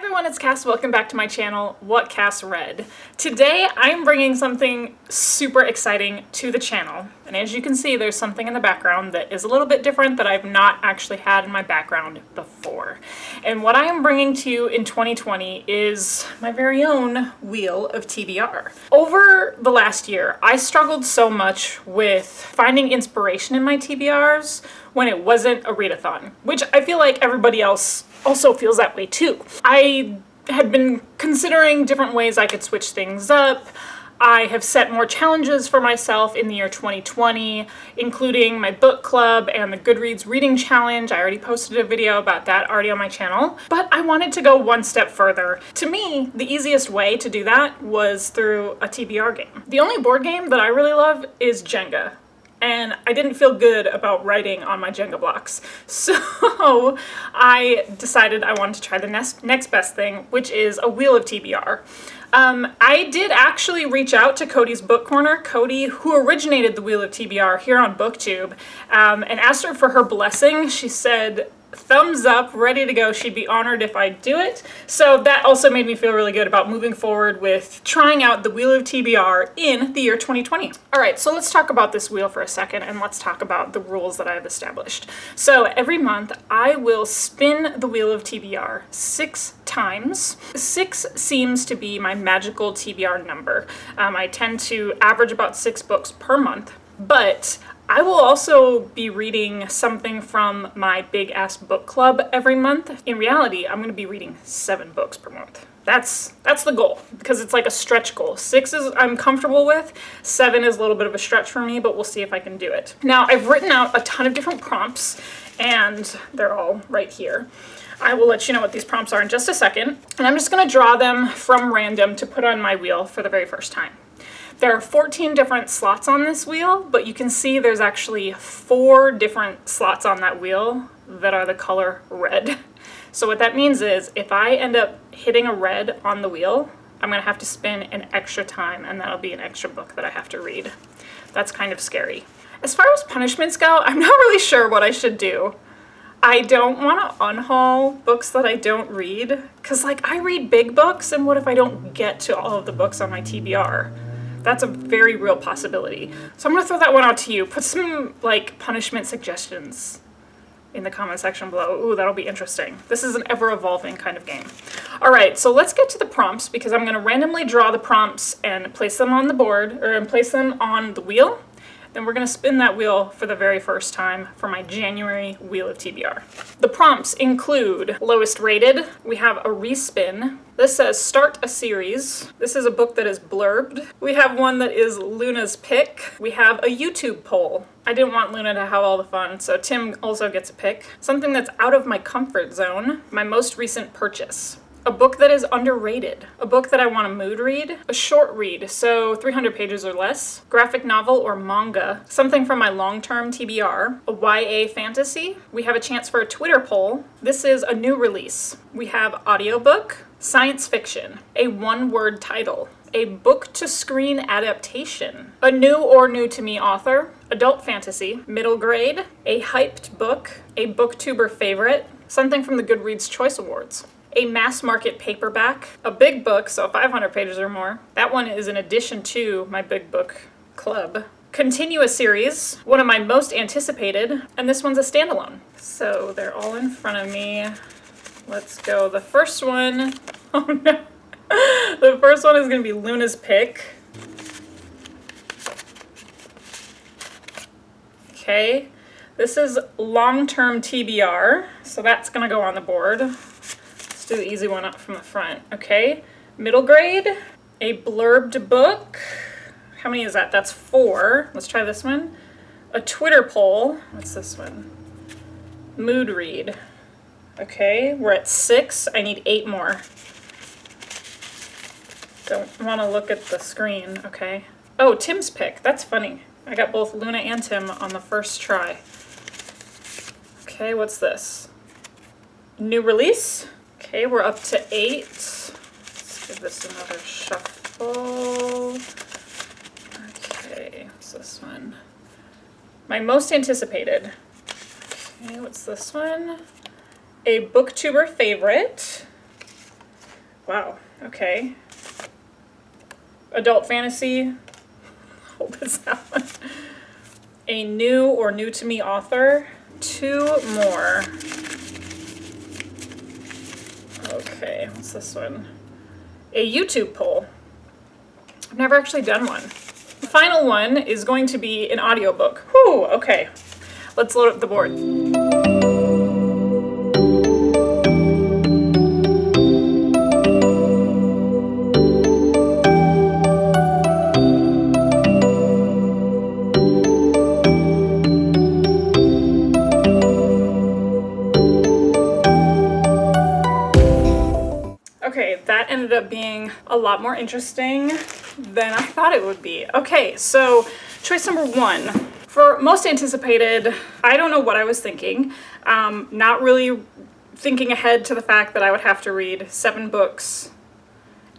everyone, it's Cass. Welcome back to my channel, What Cass Read. Today I'm bringing something super exciting to the channel, and as you can see there's something in the background that is a little bit different that I've not actually had in my background before. And what I am bringing to you in 2020 is my very own Wheel of TBR. Over the last year, I struggled so much with finding inspiration in my TBRs when it wasn't a readathon, which I feel like everybody else also feels that way too. I had been considering different ways I could switch things up. I have set more challenges for myself in the year 2020, including my book club and the Goodreads reading challenge. I already posted a video about that already on my channel, but I wanted to go one step further. To me, the easiest way to do that was through a TBR game. The only board game that I really love is Jenga. And I didn't feel good about writing on my Jenga blocks. So I decided I wanted to try the next best thing, which is a Wheel of TBR. I did actually reach out to Codie's Book Corner, Codie, who originated the Wheel of TBR here on BookTube, and asked her for her blessing. She said, thumbs up, ready to go. She'd be honored if I do it. So that also made me feel really good about moving forward with trying out the Wheel of TBR in the year 2020. All right, so let's talk about this wheel for a second and let's talk about the rules that I've established. So every month I will spin the Wheel of TBR 6 times. 6 seems to be my magical TBR number. I tend to average about 6 books per month, but I will also be reading something from my big ass book club every month. In reality, I'm going to be reading 7 books per month. That's the goal, because it's like a stretch goal. 6 is I'm comfortable with, 7 is a little bit of a stretch for me, but we'll see if I can do it. Now, I've written out a ton of different prompts, and they're all right here. I will let you know what these prompts are in just a second, and I'm just going to draw them from random to put on my wheel for the very first time. There are 14 different slots on this wheel, but you can see there's actually 4 different slots on that wheel that are the color red. So what that means is if I end up hitting a red on the wheel, I'm going to have to spin an extra time, and that'll be an extra book that I have to read. That's kind of scary. As far as punishments go, I'm not really sure what I should do. I don't want to unhaul books that I don't read, because like I read big books, and what if I don't get to all of the books on my TBR? That's a very real possibility. So I'm gonna throw that one out to you. Put some like punishment suggestions in the comment section below. Ooh, that'll be interesting. This is an ever-evolving kind of game. All right, so let's get to the prompts, because I'm gonna randomly draw the prompts and place them on the board, or place them on the wheel. Then we're gonna spin that wheel for the very first time for my January Wheel of TBR. The prompts include lowest rated. We have a respin. This says start a series. This is a book that is blurbed. We have one that is Luna's pick. We have a YouTube poll. I didn't want Luna to have all the fun, so Tim also gets a pick. Something that's out of my comfort zone. My most recent purchase. A book that is underrated, a book that I want to mood read, a short read, so 300 pages or less, graphic novel or manga, something from my long-term TBR, a YA fantasy. We have a chance for a Twitter poll. This is a new release. We have audiobook, science fiction, a one-word title, a book-to-screen adaptation, a new or new-to-me author, adult fantasy, middle grade, a hyped book, a booktuber favorite, something from the Goodreads Choice Awards, a mass market paperback, a big book, so 500 pages or more. That one is in addition to my big book club. Continue a series, one of my most anticipated, and this one's a standalone. So they're all in front of me. Let's go. The first one, oh no. The first one is gonna be Luna's pick. Okay, this is long-term TBR, so that's gonna go on the board. Let's do the easy one up from the front. Okay, middle grade, a blurbed book. How many is that? That's 4. Let's try this one. A Twitter poll. What's this one? Mood read. Okay, we're at 6. I need 8 more. Don't want to look at the screen. Okay. Oh, Tim's pick. That's funny. I got both Luna and Tim on the first try. Okay, what's this? New release. Okay, we're up to 8. Let's give this another shuffle. Okay, what's this one? My most anticipated. Okay, what's this one? A booktuber favorite. Wow, okay. Adult fantasy. Hope it's that one. A new or new to me author. 2 more. Okay, what's this one? A YouTube poll. I've never actually done one. The final one is going to be an audiobook. Whew, okay. Let's load up the board. Okay, that ended up being a lot more interesting than I thought it would be. Okay, so choice number 1. For most anticipated, I don't know what I was thinking. Not really thinking ahead to the fact that I would have to read 7 books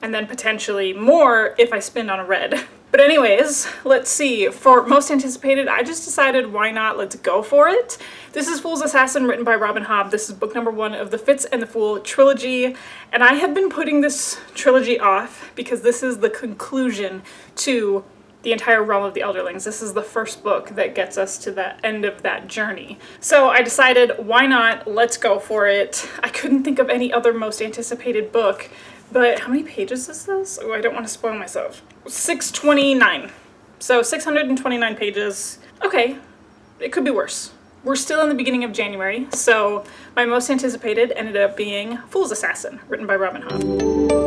and then potentially more if I spend on a read. But anyways, let's see. For most anticipated, I just decided why not, let's go for it. This is Fool's Assassin, written by Robin Hobb. This is book number 1 of the Fitz and the Fool trilogy. And I have been putting this trilogy off because this is the conclusion to the entire realm of the Elderlings. This is the first book that gets us to the end of that journey. So I decided, why not, let's go for it. I couldn't think of any other most anticipated book. But how many pages is this? Oh, I don't want to spoil myself. 629. So 629 pages. Okay, it could be worse. We're still in the beginning of January, so my most anticipated ended up being Fool's Assassin, written by Robin Hobb.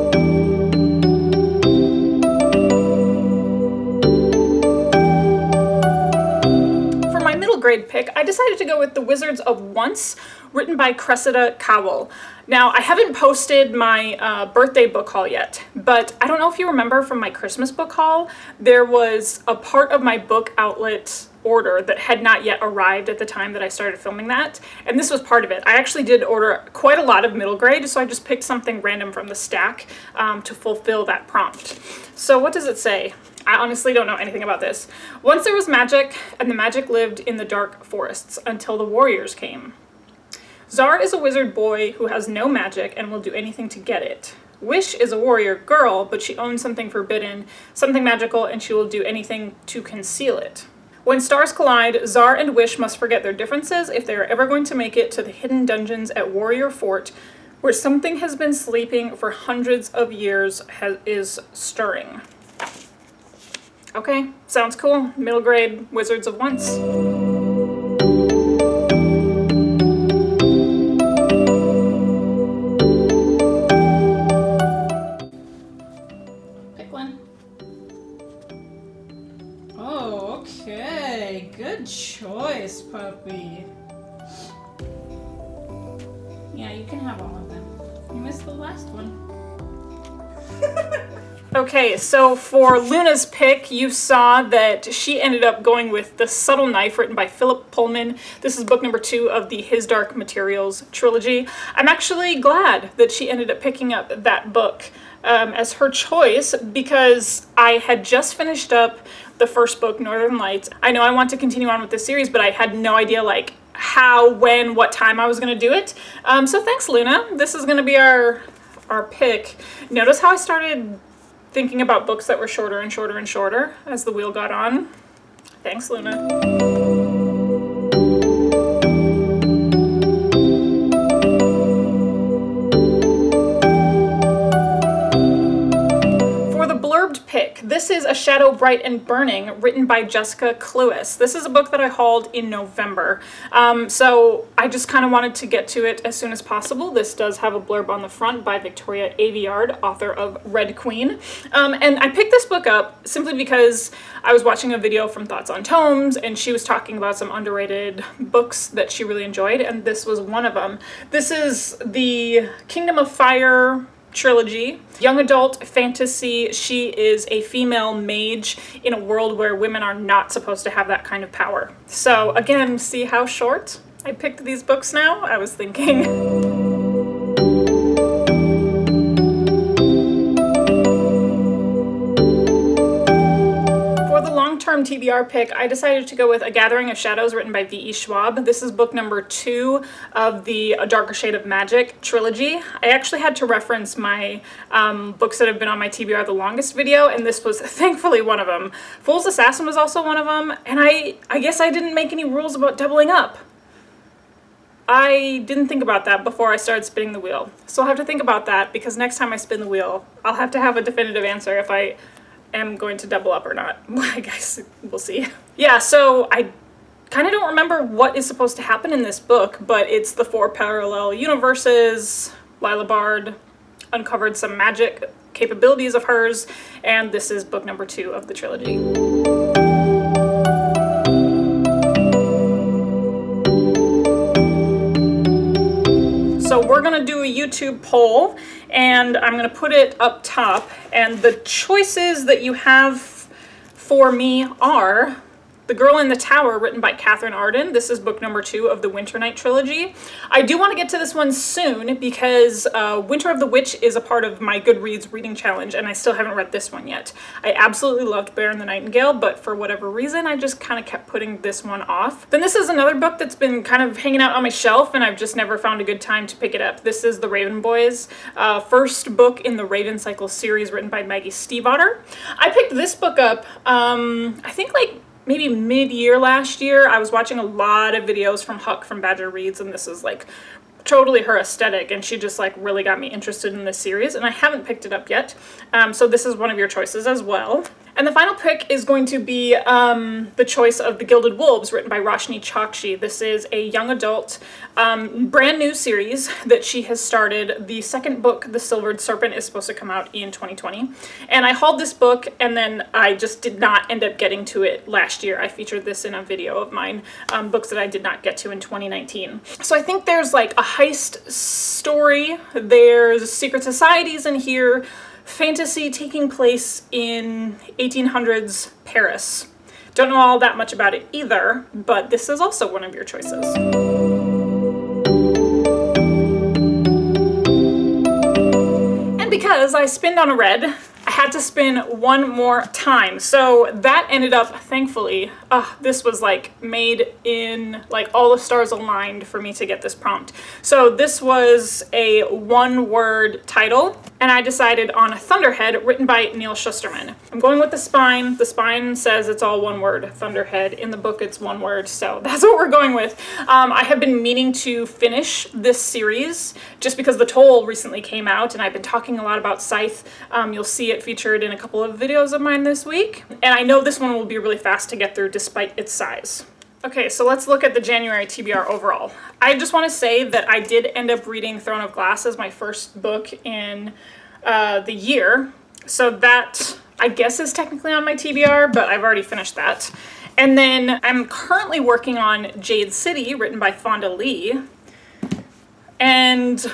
Grade pick, I decided to go with The Wizards of Once, written by Cressida Cowell. Now, I haven't posted my birthday book haul yet, but I don't know if you remember from my Christmas book haul, there was a part of my book outlet order that had not yet arrived at the time that I started filming that, and this was part of it. I actually did order quite a lot of middle grade, so I just picked something random from the stack to fulfill that prompt. So what does it say? I honestly don't know anything about this. Once there was magic, and the magic lived in the dark forests until the warriors came. Zar is a wizard boy who has no magic and will do anything to get it. Wish is a warrior girl, but she owns something forbidden, something magical, and she will do anything to conceal it. When stars collide, Zar and Wish must forget their differences if they are ever going to make it to the hidden dungeons at Warrior Fort, where something has been sleeping for hundreds of years is stirring. Okay, sounds cool. Middle grade Wizards of Once. Pick one. Oh, okay. Good choice, puppy. Yeah, you can have all of them. You missed the last one. Okay, so for Luna's pick, you saw that she ended up going with The Subtle Knife, written by Philip Pullman. This is book number 2 of the His Dark Materials trilogy. I'm actually glad that she ended up picking up that book as her choice, because I had just finished up the first book, Northern Lights. I know I want to continue on with this series, but I had no idea like how, when, what time I was going to do it. So thanks, Luna. This is going to be our pick. Notice how I started thinking about books that were shorter and shorter and shorter as the wheel got on. Thanks, Luna. Pick. This is A Shadow Bright and Burning, written by Jessica Cluess. This is a book that I hauled in November, so I just kind of wanted to get to it as soon as possible. This does have a blurb on the front by Victoria Aveyard, author of Red Queen, and I picked this book up simply because I was watching a video from Thoughts on Tomes, and she was talking about some underrated books that she really enjoyed, and this was one of them. This is the Kingdom of Fire trilogy, young adult fantasy. She is a female mage in a world where women are not supposed to have that kind of power. So again, see how short I picked these books now? I was thinking. interim TBR pick, I decided to go with A Gathering of Shadows, written by V.E. Schwab. This is book number 2 of the A Darker Shade of Magic trilogy. I actually had to reference my books that have been on my TBR the longest video, and this was thankfully one of them. Fool's Assassin was also one of them, and I guess I didn't make any rules about doubling up. I didn't think about that before I started spinning the wheel. So I'll have to think about that, because next time I spin the wheel, I'll have to have a definitive answer if I am going to double up or not. I guess we'll see. Yeah, so I kind of don't remember what is supposed to happen in this book, but it's the 4 parallel universes. Lila Bard uncovered some magic capabilities of hers, and this is book number 2 of the trilogy. So we're gonna do a YouTube poll, and I'm gonna put it up top, and the choices that you have for me are The Girl in the Tower, written by Catherine Arden. This is book number 2 of the Winter Night trilogy. I do want to get to this one soon, because Winter of the Witch is a part of my Goodreads reading challenge, and I still haven't read this one yet. I absolutely loved Bear and the Nightingale, but for whatever reason, I just kind of kept putting this one off. Then this is another book that's been kind of hanging out on my shelf, and I've just never found a good time to pick it up. This is The Raven Boys, first book in the Raven Cycle series, written by Maggie Stiefvater. I picked this book up, I think like maybe mid-year last year. I was watching a lot of videos from Huck from Badger Reads, and this is like totally her aesthetic, and she just like really got me interested in this series, and I haven't picked it up yet. So this is one of your choices as well. And the final pick is going to be the choice of The Gilded Wolves, written by Roshni Chokshi. This is a young adult, brand new series that she has started. The second book, The Silvered Serpent, is supposed to come out in 2020. And I hauled this book, and then I just did not end up getting to it last year. I featured this in a video of mine, books that I did not get to in 2019. So I think there's like a heist story, there's secret societies in here, fantasy taking place in 1800s Paris. Don't know all that much about it either, but this is also one of your choices. And because I spinned on a red, I had to spin one more time. So that ended up, thankfully, this was like made in, like all the stars aligned for me to get this prompt. So this was a 1-word title, and I decided on Thunderhead, written by Neil Shusterman. I'm going with the spine. The spine says it's all 1 word, Thunderhead. In the book, it's 1 word, so that's what we're going with. I have been meaning to finish this series just because the Toll recently came out, and I've been talking a lot about Scythe. You'll see it featured in a couple of videos of mine this week, and I know this one will be really fast to get through despite its size. Okay, so let's look at the January TBR overall. I just want to say that I did end up reading Throne of Glass as my first book in the year, so that I guess is technically on my TBR, but I've already finished that. And then I'm currently working on Jade City, written by Fonda Lee, and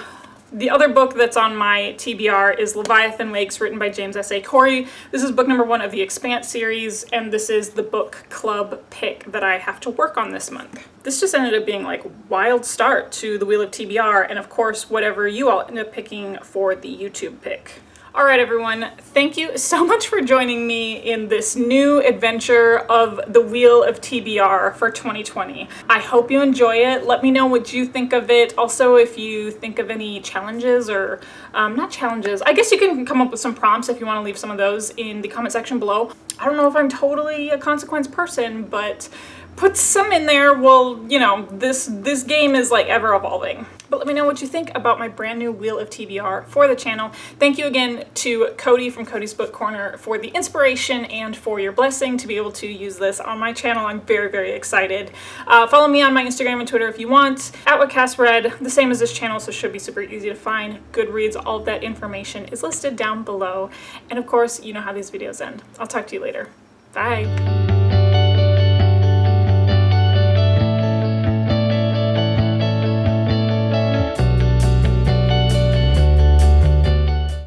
the other book that's on my TBR is Leviathan Wakes, written by James S.A. Corey. This is book number 1 of the Expanse series, and this is the book club pick that I have to work on this month. This just ended up being like a wild start to the Wheel of TBR, and of course, whatever you all end up picking for the YouTube pick. All right, everyone, thank you so much for joining me in this new adventure of the Wheel of TBR for 2020. I hope you enjoy it. Let me know what you think of it. Also, if you think of any challenges or, not challenges, I guess you can come up with some prompts if you want to leave some of those in the comment section below. I don't know if I'm totally a consequence person, but put some in there. Well, you know, this game is like ever evolving. But let me know what you think about my brand new Wheel of TBR for the channel. Thank you again to Codie from Codie's Book Corner for the inspiration and for your blessing to be able to use this on my channel. I'm very, very excited. Follow me on my Instagram and Twitter if you want, at whatcassread, the same as this channel, so it should be super easy to find. Goodreads, all of that information is listed down below. And of course, you know how these videos end. I'll talk to you later. Bye.